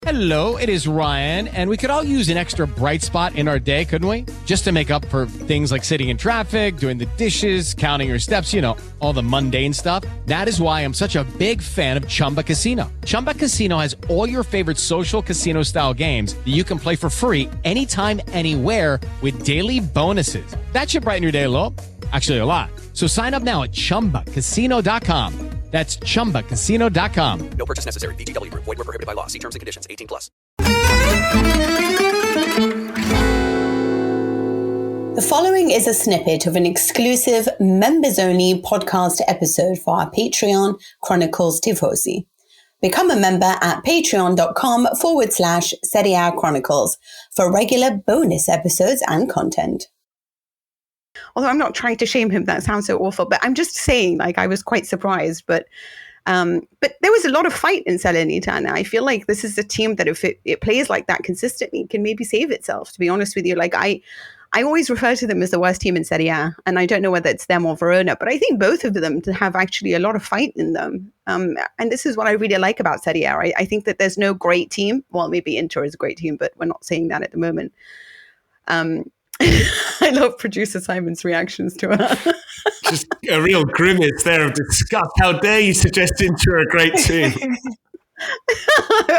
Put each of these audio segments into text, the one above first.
Hello, it is Ryan, and we could all use an extra bright spot in our day, couldn't we? Just to make up for things like sitting in traffic, doing the dishes, counting your steps, you know, all the mundane stuff. That is why I'm such a big fan of Chumba Casino. Chumba Casino has all your favorite social casino-style games that you can play for free anytime, anywhere with daily bonuses. That should brighten your day a little. Actually, a lot. So sign up now at ChumbaCasino.com. That's ChumbaCasino.com. No purchase necessary. VGW Group. Void where prohibited by law. See terms and conditions. 18+. The following is a snippet of an exclusive members-only podcast episode for our Patreon Chronicles Tifosi. Become a member at patreon.com/Serie A Chronicles for regular bonus episodes and content. Although I'm not trying to shame him, that sounds so awful, but I'm just saying, like, I was quite surprised, but there was a lot of fight in Salernitana. I feel like this is a team that if it plays like that consistently, can maybe save itself, to be honest with you. Like, I always refer to them as the worst team in Serie A, and I don't know whether it's them or Verona, but I think both of them have actually a lot of fight in them. And this is what I really like about Serie A. I think that there's no great team. Well, maybe Inter is a great team, but we're not saying that at the moment. I love producer Simon's reactions to her. Just a real grimace there of disgust. How dare you suggest Inter a great team?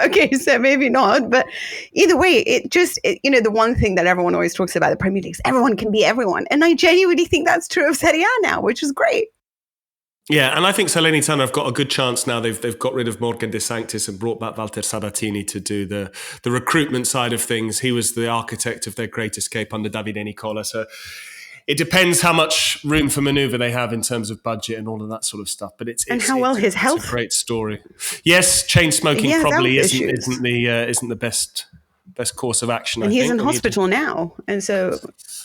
Okay, so maybe not, but either way, the one thing that everyone always talks about the Premier League is everyone can be everyone, and I genuinely think that's true of Serie A now, which is great. Yeah, and I think Salernitana have got a good chance now. They've got rid of Morgan De Sanctis and brought back Walter Sabatini to do the recruitment side of things. He was the architect of their great escape under Davide Nicola. So it depends how much room for manoeuvre they have in terms of budget and all of that sort of stuff. But it's his health. It's a great story. Yes, chain smoking probably isn't the best course of action. And he's in hospital now, and so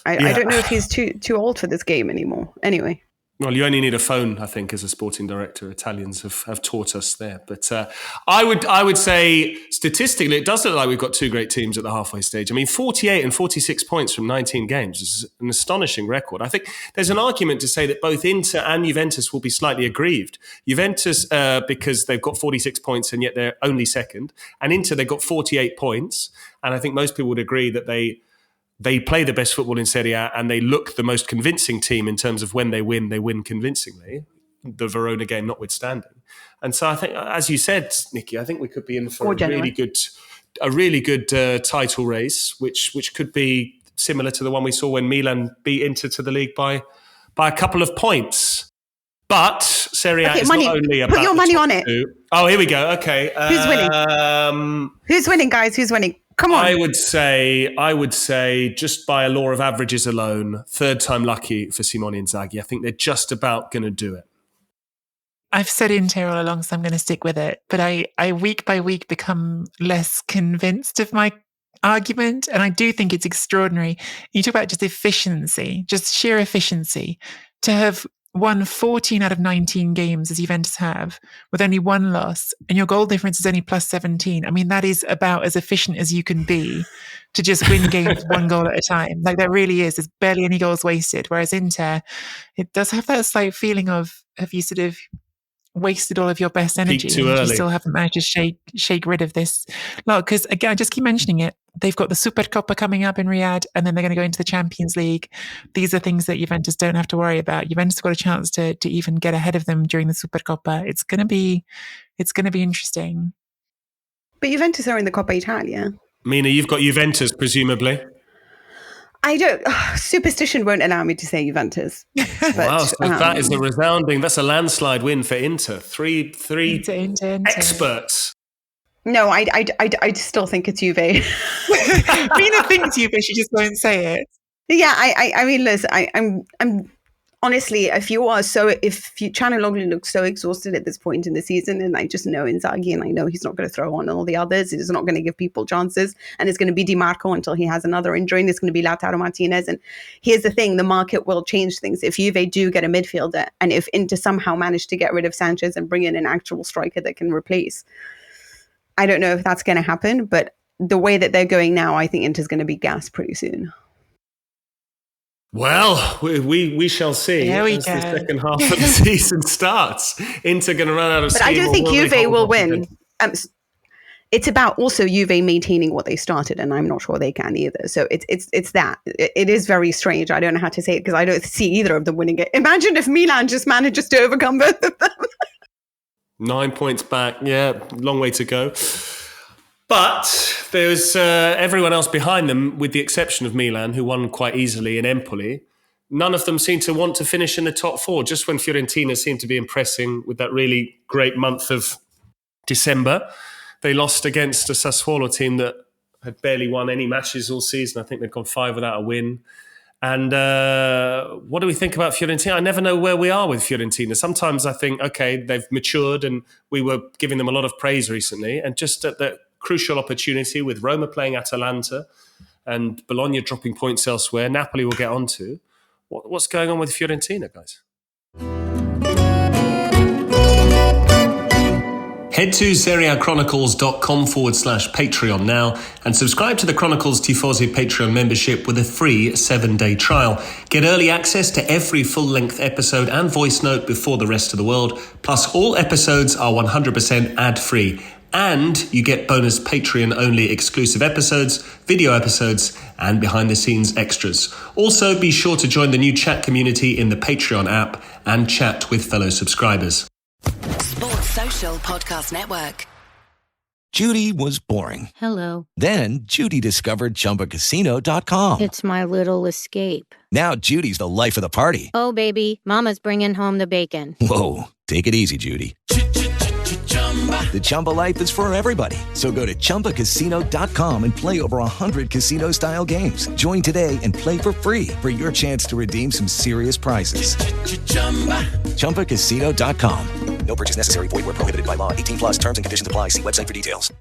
I don't know if he's too old for this game anymore. Anyway. Well, you only need a phone, I think, as a sporting director. Italians have taught us there. But I would say, statistically, it does look like we've got two great teams at the halfway stage. I mean, 48 and 46 points from 19 games is an astonishing record. I think there's an argument to say that both Inter and Juventus will be slightly aggrieved. Juventus, because they've got 46 points and yet they're only second. And Inter, they've got 48 points. And I think most people would agree that they play the best football in Serie A and they look the most convincing team in terms of when they win convincingly, the Verona game notwithstanding. And so I think, as you said, Nikki, I think we could be in for a really good title race, which could be similar to the one we saw when Milan beat Inter to the league by a couple of points. But Serie A is not only about... Put your money on it. Oh, here we go. Okay. Who's winning? Who's winning, guys? Who's winning? Come on. I would say, just by a law of averages alone, third time lucky for Simone Inzaghi. I think they're just about going to do it. I've said Inter all along, so I'm going to stick with it. But I week by week become less convinced of my argument. And I do think it's extraordinary. You talk about just efficiency, just sheer efficiency, to have won 14 out of 19 games as Juventus have, with only one loss, and your goal difference is only plus 17. I mean, that is about as efficient as you can be to just win games one goal at a time. Like, that really is. There's barely any goals wasted. Whereas Inter, it does have that slight feeling of, have you sort of wasted all of your best energy and you still haven't managed to shake rid of this lot? Because again, I just keep mentioning it. They've got the Supercoppa coming up in Riyadh, and then they're going to go into the Champions League. These are things that Juventus don't have to worry about. Juventus got a chance to even get ahead of them during the Supercoppa. It's going to be interesting. But Juventus are in the Coppa Italia. Mina, you've got Juventus, presumably. I don't. Superstition won't allow me to say Juventus. But, wow, so that is that's a landslide win for Inter. Three Inter. Experts. No, I still think it's Juve. Mina thinks Juve, she just won't say it. Yeah, I mean, listen, I'm honestly, if Chanaloglu looks so exhausted at this point in the season, and I just know Inzaghi, and I know he's not going to throw on all the others, he's not going to give people chances, and it's going to be Di Marco until he has another injury, and it's going to be Lautaro Martinez. And here's the thing, the market will change things. If Juve do get a midfielder, and if Inter somehow manage to get rid of Sanchez and bring in an actual striker that can replace, I don't know if that's going to happen, but the way that they're going now, I think Inter's going to be gassed pretty soon. Well, we shall see as the second half of the season starts. Inter going to run out of steam. But I don't think Juve will win. it's about also Juve maintaining what they started, and I'm not sure they can either. So it's that. It is very strange. I don't know how to say it because I don't see either of them winning it. Imagine if Milan just manages to overcome both of them. 9 points back. Yeah, long way to go. But there's everyone else behind them, with the exception of Milan, who won quite easily, and Empoli. None of them seem to want to finish in the top four, just when Fiorentina seemed to be impressing with that really great month of December. They lost against a Sassuolo team that had barely won any matches all season. I think they'd gone 5 without a win. And what do we think about Fiorentina? I never know where we are with Fiorentina. Sometimes I think, okay, they've matured, and we were giving them a lot of praise recently. And just at the crucial opportunity with Roma playing Atalanta and Bologna dropping points elsewhere, Napoli will get on to. What's going on with Fiorentina, guys? Head to SerieChronicles.com/Patreon now and subscribe to the Chronicles Tifosi Patreon membership with a free 7-day trial. Get early access to every full-length episode and voice note before the rest of the world. Plus, all episodes are 100% ad-free. And you get bonus Patreon-only exclusive episodes, video episodes, and behind-the-scenes extras. Also, be sure to join the new chat community in the Patreon app and chat with fellow subscribers. Sports Social Podcast Network. Judy was boring. Hello. Then Judy discovered ChumbaCasino.com. It's my little escape. Now Judy's the life of the party. Oh, baby, mama's bringing home the bacon. Whoa, take it easy, Judy. The Chumba life is for everybody. So go to ChumbaCasino.com and play over 100 casino-style games. Join today and play for free for your chance to redeem some serious prizes. ChumbaCasino.com. No purchase necessary. Void where prohibited by law. 18+ terms and conditions apply. See website for details.